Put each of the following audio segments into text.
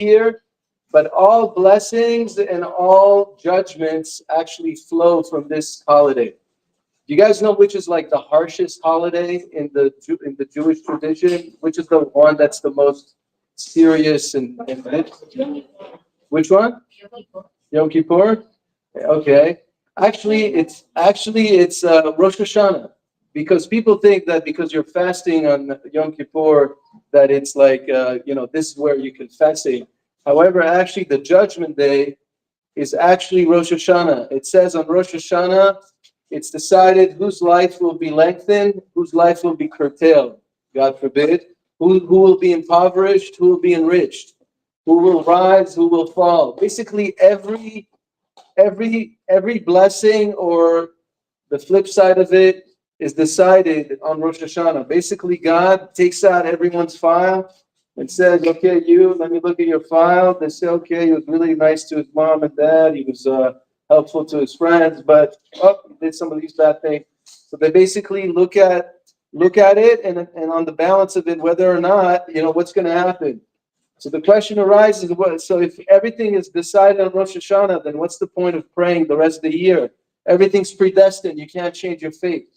year, but all blessings and all judgments actually flow from this holiday. Do you guys know which is like the harshest holiday in the Jewish tradition? Which is the one that's the most serious and which one? Yom Kippur? Okay. Actually, it's Rosh Hashanah, because people think that because you're fasting on Yom Kippur that it's like this is where you confessing. However, actually, the Judgment Day is actually Rosh Hashanah. It says on Rosh Hashanah, it's decided whose life will be lengthened, whose life will be curtailed. God forbid. Who will be impoverished, who will be enriched, who will rise, who will fall. Basically, every blessing or the flip side of it is decided on Rosh Hashanah. Basically, God takes out everyone's file and says, okay, let me look at your file. They say, okay, he was really nice to his mom and dad. He was helpful to his friends, but he did some of these bad things. So they basically look at it and on the balance of it, whether or not, what's going to happen. So the question arises, so if everything is decided on Rosh Hashanah, then what's the point of praying the rest of the year? Everything's predestined. You can't change your fate.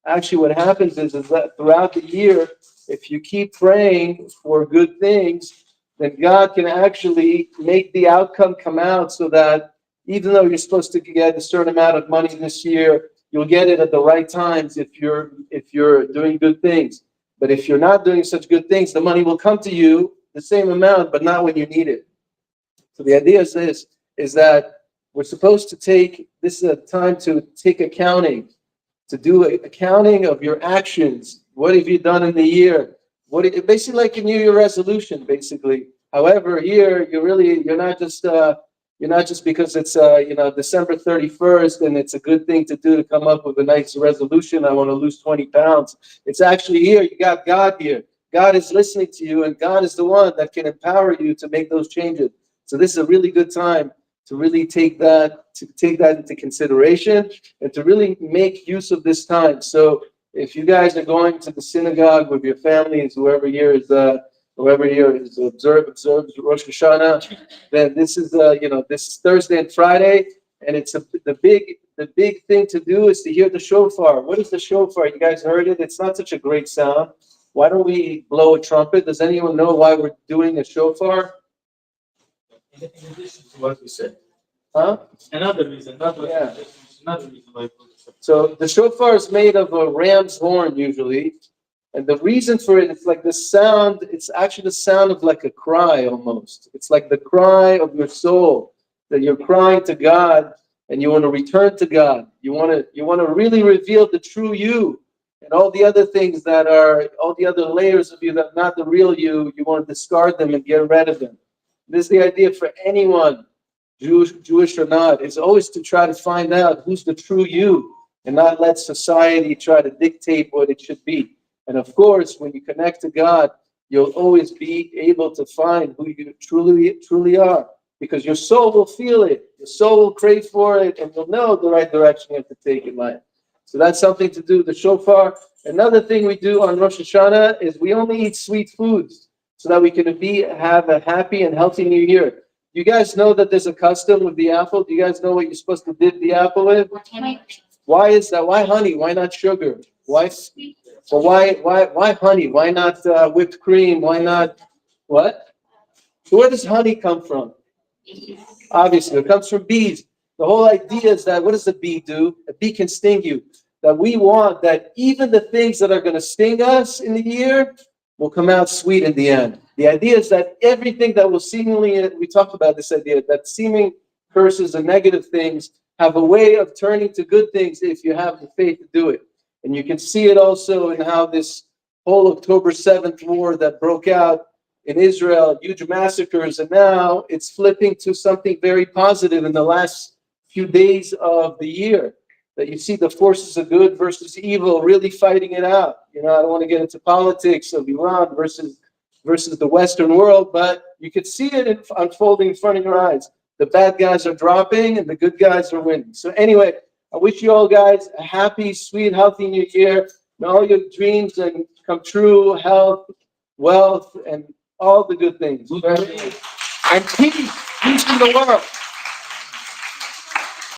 Actually, what happens is that throughout the year, if you keep praying for good things, then God can actually make the outcome come out so that even though you're supposed to get a certain amount of money this year, you'll get it at the right times if you're doing good things. But if you're not doing such good things, the money will come to you the same amount, but not when you need it. So the idea is this, is that we're supposed to this is a time to take accounting, to do accounting of your actions. What have you done in the year? Basically like a New Year resolution, basically. However, here you're not just because it's December 31st and it's a good thing to do to come up with a nice resolution. I want to lose 20 pounds. It's actually here. You got God here. God is listening to you, and God is the one that can empower you to make those changes. So this is a really good time to really take that into consideration and to really make use of this time. So if you guys are going to the synagogue with your families, whoever here is observes Rosh Hashanah, then this is this is Thursday and Friday, and it's the big thing to do is to hear the shofar. What is the shofar? You guys heard it? It's not such a great sound. Why don't we blow a trumpet? Does anyone know why we're doing a shofar? In addition to what we said. Huh? Another reason, another reason why. So the shofar is made of a ram's horn usually, and the reason for it, it's like the sound. It's actually the sound of like a cry almost. It's like the cry of your soul that you're crying to God, and you want to return to God. You want to really reveal the true you. And all the other things all the other layers of you that are not the real you, you want to discard them and get rid of them. This is the idea for anyone, Jewish or not, is always to try to find out who's the true you and not let society try to dictate what it should be. And of course, when you connect to God, you'll always be able to find who you truly are, because your soul will feel it, your soul will crave for it, and you'll know the right direction you have to take in life. So that's something to do with the shofar. Another thing we do on Rosh Hashanah is we only eat sweet foods so that we can have a happy and healthy new year. You guys know that there's a custom with the apple? Do you guys know what you're supposed to dip the apple with? Why is that? Why honey? Why not sugar? Why? Well, why honey? Why not whipped cream? Why not what? So where does honey come from? Obviously, it comes from bees. The whole idea is that what does a bee do? A bee can sting you. That we want that even the things that are going to sting us in the year will come out sweet in the end. The idea is that everything that will seemingly, we talked about this idea, that seeming curses and negative things have a way of turning to good things if you have the faith to do it. And you can see it also in how this whole October 7th war that broke out in Israel, huge massacres, and now it's flipping to something very positive in the last few days of the year, that you see the forces of good versus evil really fighting it out. I don't want to get into politics of Iran versus the Western world, but you could see it unfolding in front of your eyes. The bad guys are dropping and the good guys are winning. So anyway, I wish you all guys a happy, sweet, healthy new year. May all your dreams and come true, health, wealth, and all the good things. and peace in the world.